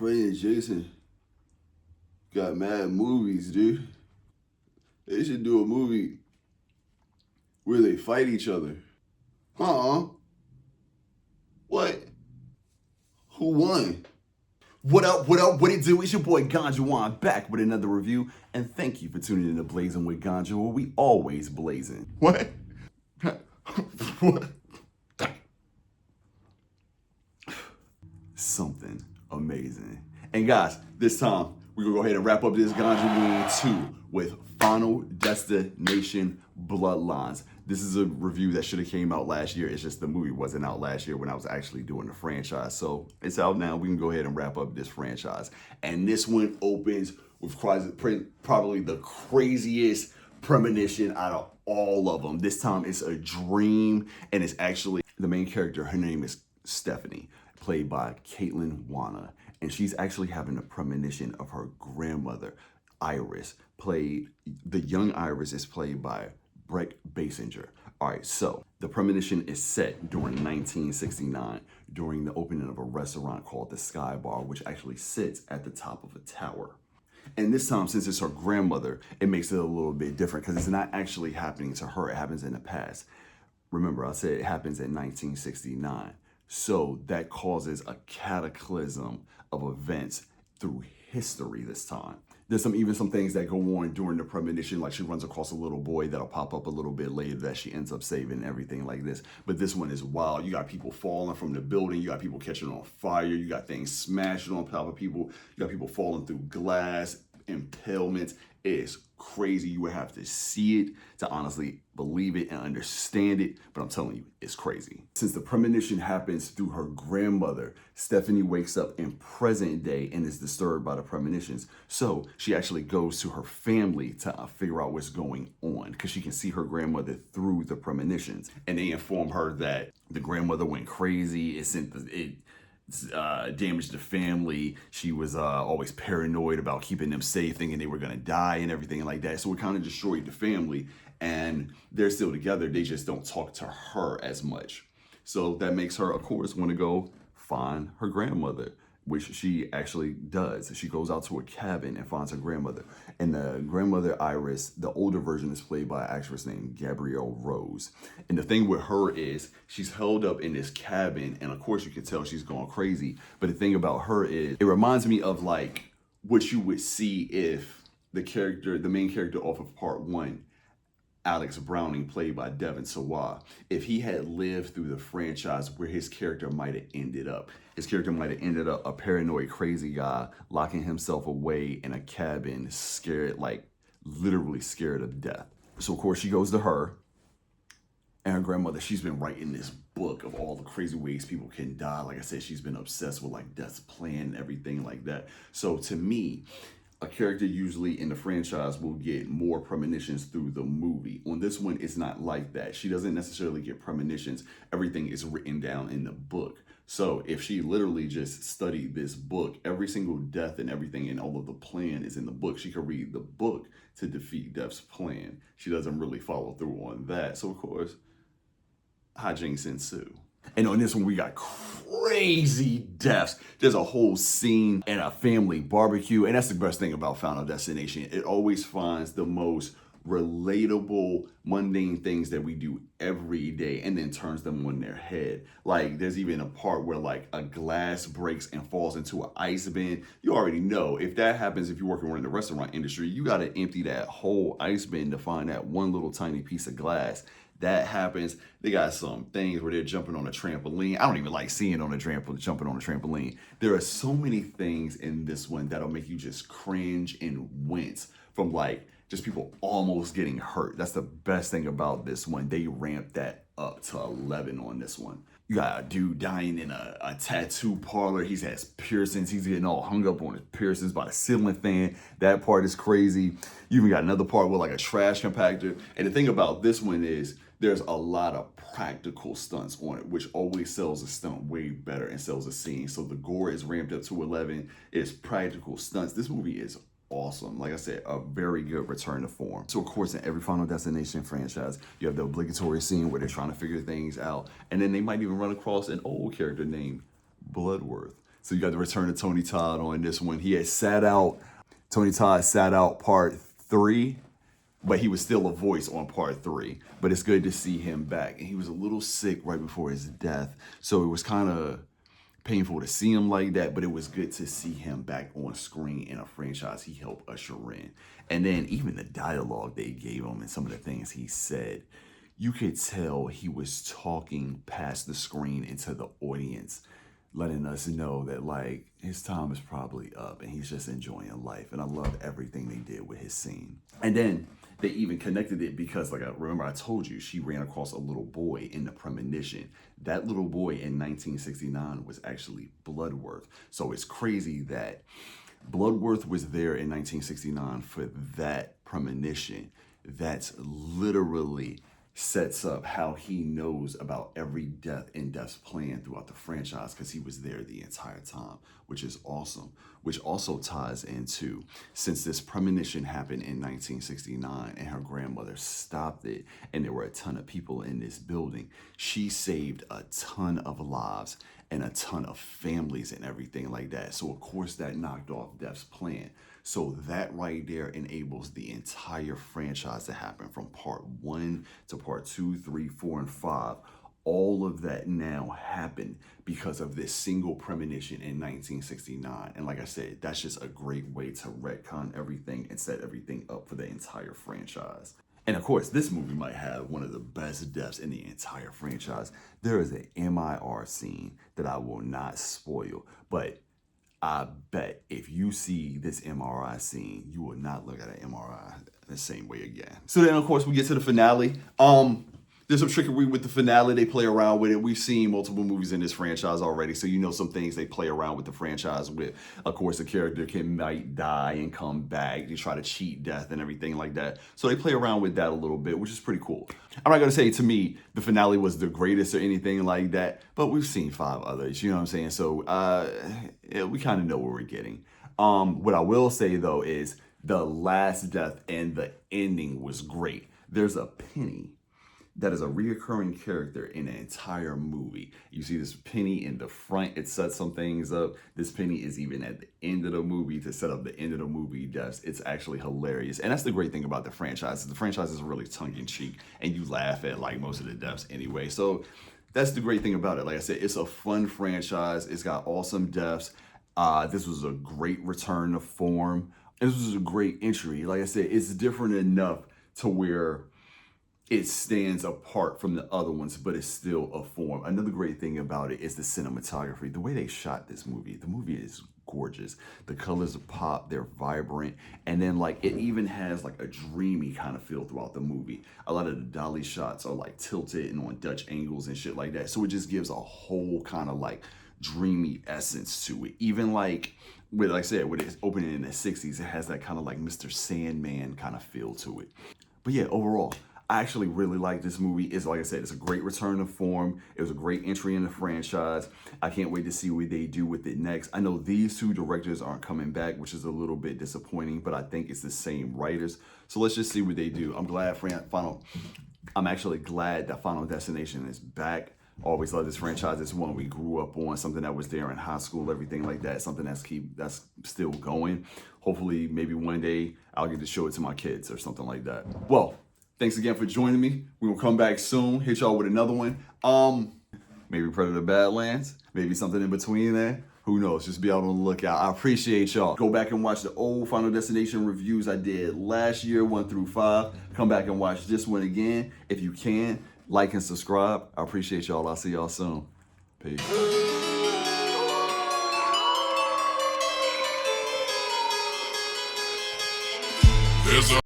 Freddy and Jason got mad movies, dude. They should do a movie where they fight each other. Huh? What? Who won? What up, what up, what it do? It's your boy GANJAWEEN back with another review, and thank you for tuning in to Blazing with Ganja, where we always blazing. What? What? Something amazing. And guys, this time we're gonna go ahead and wrap up this GANJAWEEN 2 with Final Destination Bloodlines. This is a review that should have came out last year. It's just the movie wasn't out last year when I was actually doing the franchise. So it's out now. We can go ahead and wrap up this franchise. And this one opens with probably the craziest premonition out of all of them. This time it's a dream, and it's actually the main character. Her name is Stephanie, played by Caitlin Wanna. And she's actually having a premonition of her grandmother, Iris. The young Iris is played by Brett Basinger. All right, so the premonition is set during 1969, during the opening of a restaurant called the Sky Bar, which actually sits at the top of a tower. And this time, since it's her grandmother, it makes it a little bit different because it's not actually happening to her. It happens in the past. Remember, I said it happens in 1969. So that causes a cataclysm of events through history this time. There's even some things that go on during the premonition, like she runs across a little boy that'll pop up a little bit later that she ends up saving and everything like this. But this one is wild. You got people falling from the building. You got people catching on fire. You got things smashing on top of people. You got people falling through glass, impalements. It is crazy. You would have to see it to honestly believe it and understand it, but I'm telling you, it's crazy. Since the premonition happens through her grandmother, Stephanie wakes up in present day and is disturbed by the premonitions. So she actually goes to her family to figure out what's going on because she can see her grandmother through the premonitions. And they inform her that the grandmother went crazy. It damaged the family. She was always paranoid about keeping them safe, thinking they were gonna die and everything like that. So it kind of destroyed the family, and they're still together. They just don't talk to her as much. So that makes her, of course, want to go find her grandmother, which she actually does. She goes out to a cabin and finds her grandmother. And the grandmother, Iris, the older version, is played by an actress named Gabrielle Rose. And the thing with her is she's held up in this cabin, and of course you can tell she's going crazy. But the thing about her is it reminds me of like what you would see if the main character off of part one, Alex Browning, played by Devin Sawa, if he had lived through the franchise, where his character might have ended up. His character might have ended up a paranoid, crazy guy, locking himself away in a cabin, scared, like literally scared of death. So of course she goes to her and her grandmother. She's been writing this book of all the crazy ways people can die. Like I said, she's been obsessed with like death's plan and everything like that. So to me, a character usually in the franchise will get more premonitions through the movie. On this one, it's not like that. She doesn't necessarily get premonitions. Everything is written down in the book. So if she literally just studied this book, every single death and everything and all of the plan is in the book. She could read the book to defeat death's plan. She doesn't really follow through on that. So of course, hijinks ensue. And on this one, we got crazy deaths. There's a whole scene at a family barbecue. And that's the best thing about Final Destination. It always finds the most relatable, mundane things that we do every day and then turns them on their head. Like there's even a part where like a glass breaks and falls into an ice bin. You already know if that happens, if you're working in the restaurant industry, you got to empty that whole ice bin to find that one little tiny piece of glass. That happens. They got some things where they're jumping on a trampoline. I don't even like seeing jumping on a trampoline. There are so many things in this one that'll make you just cringe and wince from like just people almost getting hurt. That's the best thing about this one. They ramped that up to 11 on this one. You got a dude dying in a tattoo parlor. He has piercings. He's getting all hung up on his piercings by the ceiling fan. That part is crazy. You even got another part with like a trash compactor. And the thing about this one is there's a lot of practical stunts on it, which always sells a stunt way better and sells a scene. So the gore is ramped up to 11. It's practical stunts. This movie is awesome. Like I said, a very good return to form. So of course, in every Final Destination franchise, you have the obligatory scene where they're trying to figure things out. And then they might even run across an old character named Bloodworth. So you got the return of Tony Todd on this one. He had Tony Todd sat out part 3, but he was still a voice on part 3. But it's good to see him back. And he was a little sick right before his death. So it was kind of painful to see him like that, but it was good to see him back on screen in a franchise he helped usher in. And then even the dialogue they gave him and some of the things he said, you could tell he was talking past the screen into the audience, letting us know that like his time is probably up and he's just enjoying life. And I love everything they did with his scene. And then they even connected it because, like, I told you, she ran across a little boy in the premonition. That little boy in 1969 was actually Bloodworth. So it's crazy that Bloodworth was there in 1969 for that premonition. That's literally sets up how he knows about every death and death's plan throughout the franchise because he was there the entire time, which is awesome. Which also ties into, since this premonition happened in 1969 and her grandmother stopped it and there were a ton of people in this building, she saved a ton of lives and a ton of families and everything like that. So of course that knocked off Death's plan. So that right there enables the entire franchise to happen from part 1 to part 2, 3, 4, and 5. All of that now happened because of this single premonition in 1969. And like I said, that's just a great way to retcon everything and set everything up for the entire franchise. And of course, this movie might have one of the best deaths in the entire franchise. There is an MIR scene that I will not spoil, but I bet if you see this MRI scene, you will not look at an MRI the same way again. So then, of course, we get to the finale. There's some trickery with the finale. They play around with it. We've seen multiple movies in this franchise already, so you know some things they play around with the franchise with. Of course, the character might die and come back. They try to cheat death and everything like that. So they play around with that a little bit, which is pretty cool. I'm not going to say, to me, the finale was the greatest or anything like that, but we've seen 5 others, you know what I'm saying? So we kind of know what we're getting. What I will say, though, is the last death and the ending was great. There's a penny that is a reoccurring character in the entire movie. You see this penny in the front, it sets some things up. This penny is even at the end of the movie to set up the end of the movie deaths. It's actually hilarious. And that's the great thing about the franchise. The franchise is really tongue-in-cheek and you laugh at like most of the deaths anyway. So that's the great thing about it. Like I said, it's a fun franchise. It's got awesome deaths. This was a great return to form. This was a great entry. Like I said, it's different enough to where it stands apart from the other ones, but it's still a form. Another great thing about it is the cinematography. The way they shot this movie, the movie is gorgeous. The colors pop, they're vibrant, and then like it even has like a dreamy kind of feel throughout the movie. A lot of the dolly shots are like tilted and on Dutch angles and shit like that. So it just gives a whole kind of like dreamy essence to it. Even like with, like I said, with it opening in the 60s, it has that kind of like Mr. Sandman kind of feel to it. But yeah, overall, I actually really like this movie. It's like I said, it's a great return to form. It was a great entry in the franchise. I can't wait to see what they do with it next. I know these 2 directors aren't coming back, which is a little bit disappointing, but I think it's the same writers. So let's just see what they do. I'm actually glad that Final Destination is back. Always love this franchise. It's one we grew up on, something that was there in high school, everything like that, something that's still going. Hopefully, maybe one day I'll get to show it to my kids or something like that. Well, thanks again for joining me. We will come back soon, hit y'all with another one. Maybe Predator Badlands, maybe something in between there. Who knows? Just be out on the lookout. I appreciate y'all. Go back and watch the old Final Destination reviews I did last year, 1 through 5. Come back and watch this one again if you can. Like and subscribe. I appreciate y'all. I'll see y'all soon. Peace.